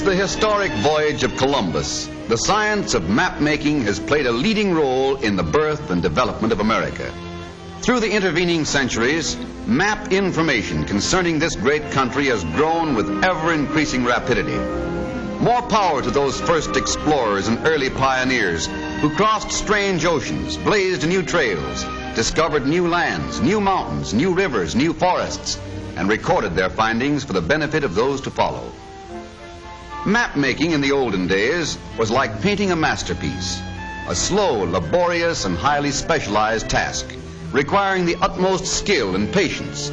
the historic voyage of Columbus, the science of map-making has played a leading role in the birth and development of America. Through the intervening centuries, map information concerning this great country has grown with ever-increasing rapidity. More power to those first explorers and early pioneers who crossed strange oceans, blazed new trails, discovered new lands, new mountains, new rivers, new forests, and recorded their findings for the benefit of those to follow. Map making in the olden days was like painting a masterpiece, a slow, laborious, and highly specialized task, requiring the utmost skill and patience.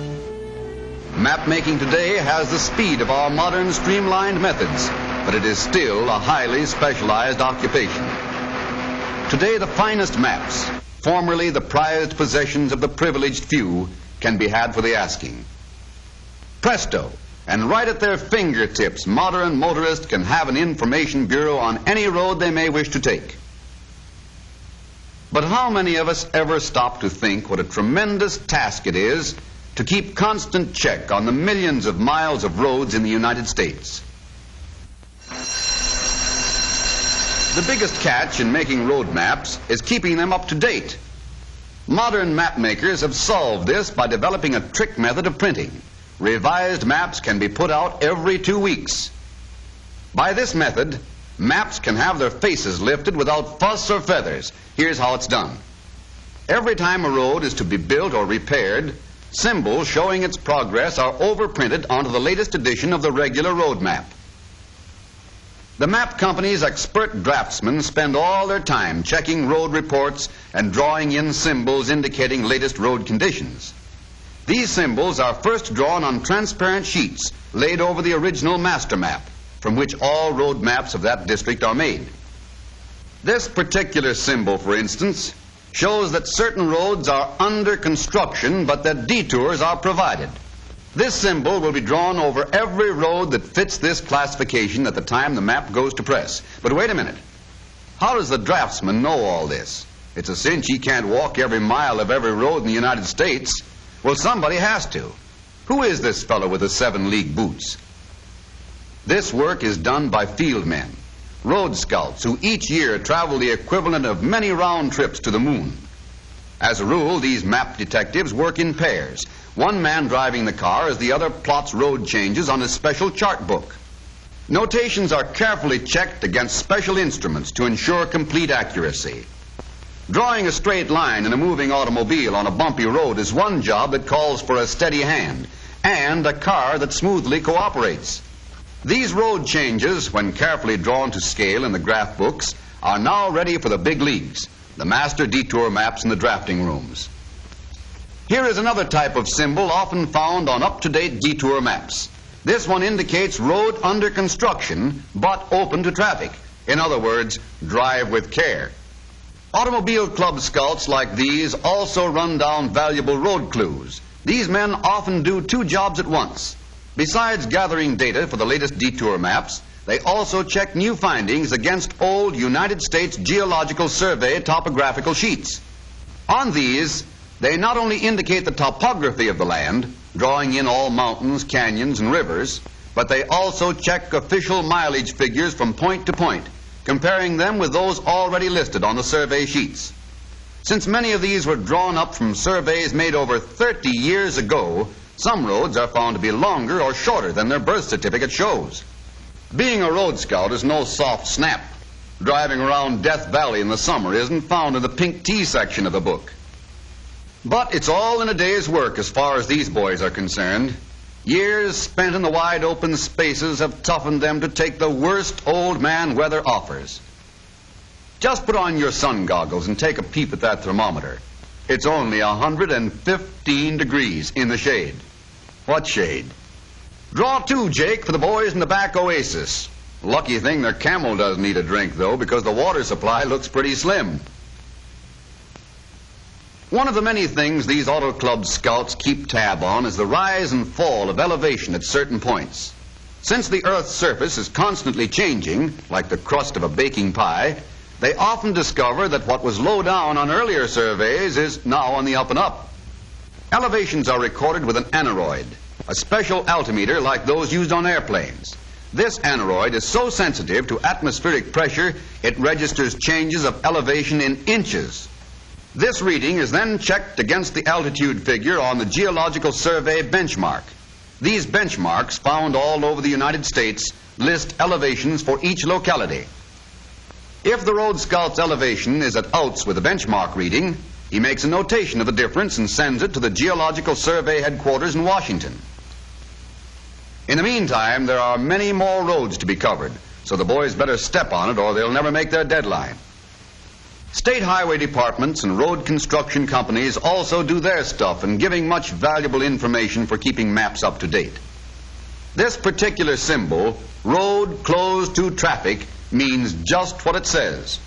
Map making today has the speed of our modern streamlined methods, but it is still a highly specialized occupation. Today, the finest maps, formerly the prized possessions of the privileged few, can be had for the asking. Presto! And right at their fingertips, modern motorists can have an information bureau on any road they may wish to take. But how many of us ever stop to think what a tremendous task it is to keep constant check on the millions of miles of roads in the United States? The biggest catch in making road maps is keeping them up to date. Modern map makers have solved this by developing a trick method of printing. Revised maps can be put out every 2 weeks. By this method, maps can have their faces lifted without fuss or feathers. Here's how it's done. Every time a road is to be built or repaired, symbols showing its progress are overprinted onto the latest edition of the regular road map. The map company's expert draftsmen spend all their time checking road reports and drawing in symbols indicating latest road conditions. These symbols are first drawn on transparent sheets laid over the original master map, from which all road maps of that district are made. This particular symbol, for instance, shows that certain roads are under construction but that detours are provided. This symbol will be drawn over every road that fits this classification at the time the map goes to press. But wait a minute. How does the draftsman know all this? It's a cinch he can't walk every mile of every road in the United States. Well, somebody has to. Who is this fellow with the 7-league boots? This work is done by field men, road scouts who each year travel the equivalent of many round trips to the moon. As a rule, these map detectives work in pairs, one man driving the car as the other plots road changes on his special chart book. Notations are carefully checked against special instruments to ensure complete accuracy. Drawing a straight line in a moving automobile on a bumpy road is one job that calls for a steady hand and a car that smoothly cooperates. These road changes, when carefully drawn to scale in the graph books, are now ready for the big leagues, the master detour maps in the drafting rooms. Here is another type of symbol often found on up-to-date detour maps. This one indicates road under construction but open to traffic. In other words, drive with care. Automobile club scouts like these also run down valuable road clues. These men often do 2 jobs at once. Besides gathering data for the latest detour maps, they also check new findings against old United States Geological Survey topographical sheets. On these, they not only indicate the topography of the land, drawing in all mountains, canyons, and rivers, but they also check official mileage figures from point to point, comparing them with those already listed on the survey sheets. Since many of these were drawn up from surveys made over 30 years ago, some roads are found to be longer or shorter than their birth certificate shows. Being a road scout is no soft snap. Driving around Death Valley in the summer isn't found in the pink tea section of the book. But it's all in a day's work as far as these boys are concerned. Years spent in the wide open spaces have toughened them to take the worst old man weather offers. Just put on your sun goggles and take a peep at that thermometer. It's only 115 degrees in the shade. What shade? Draw 2, Jake, for the boys in the back oasis. Lucky thing their camel doesn't need a drink, though, because the water supply looks pretty slim. One of the many things these auto club scouts keep tab on is the rise and fall of elevation at certain points. Since the Earth's surface is constantly changing, like the crust of a baking pie, they often discover that what was low down on earlier surveys is now on the up and up. Elevations are recorded with an aneroid, a special altimeter like those used on airplanes. This aneroid is so sensitive to atmospheric pressure, it registers changes of elevation in inches. This reading is then checked against the altitude figure on the Geological Survey benchmark. These benchmarks, found all over the United States, list elevations for each locality. If the road scout's elevation is at outs with the benchmark reading, he makes a notation of the difference and sends it to the Geological Survey headquarters in Washington. In the meantime, there are many more roads to be covered, so the boys better step on it or they'll never make their deadline. State highway departments and road construction companies also do their stuff in giving much valuable information for keeping maps up to date. This particular symbol, road closed to traffic, means just what it says.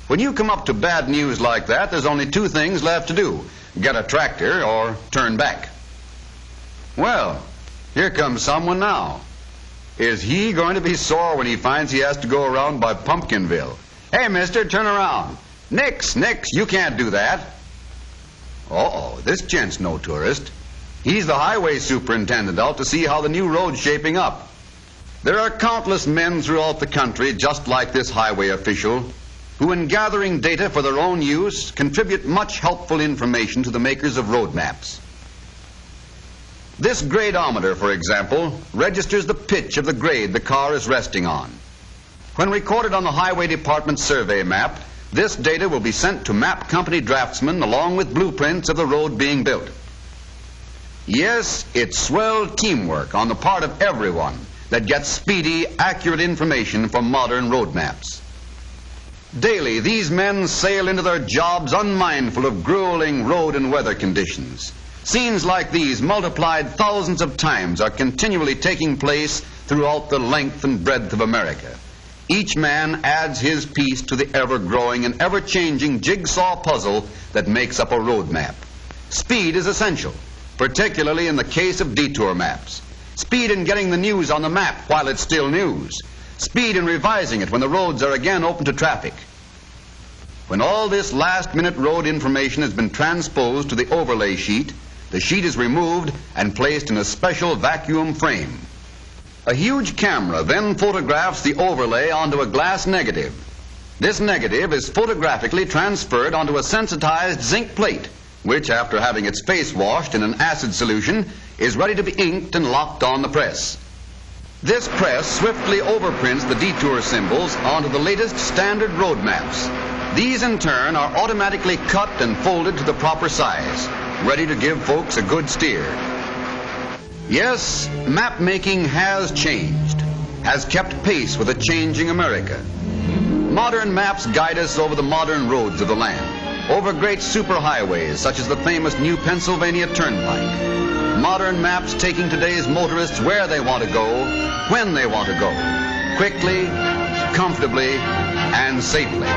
When you come up to bad news like that, there's only two things left to do: get a tractor or turn back. Well, here comes someone now. Is he going to be sore when he finds he has to go around by Pumpkinville? Hey, mister, turn around. Nix, you can't do that. Uh-oh, this gent's no tourist. He's the highway superintendent out to see how the new road's shaping up. There are countless men throughout the country just like this highway official who, in gathering data for their own use, contribute much helpful information to the makers of road maps. This gradometer, for example, registers the pitch of the grade the car is resting on. When recorded on the Highway Department survey map, this data will be sent to map company draftsmen along with blueprints of the road being built. Yes, it's swell teamwork on the part of everyone that gets speedy, accurate information from modern road maps. Daily, these men sail into their jobs unmindful of grueling road and weather conditions. Scenes like these, multiplied thousands of times, are continually taking place throughout the length and breadth of America. Each man adds his piece to the ever-growing and ever-changing jigsaw puzzle that makes up a road map. Speed is essential, particularly in the case of detour maps. Speed in getting the news on the map while it's still news. Speed in revising it when the roads are again open to traffic. When all this last-minute road information has been transposed to the overlay sheet, the sheet is removed and placed in a special vacuum frame. A huge camera then photographs the overlay onto a glass negative. This negative is photographically transferred onto a sensitized zinc plate, which, after having its face washed in an acid solution, is ready to be inked and locked on the press. This press swiftly overprints the detour symbols onto the latest standard road maps. These, in turn, are automatically cut and folded to the proper size, ready to give folks a good steer. Yes, map making has changed, has kept pace with a changing America. Modern maps guide us over the modern roads of the land, over great superhighways such as the famous New Pennsylvania Turnpike. Modern maps taking today's motorists where they want to go, when they want to go, quickly, comfortably, and safely.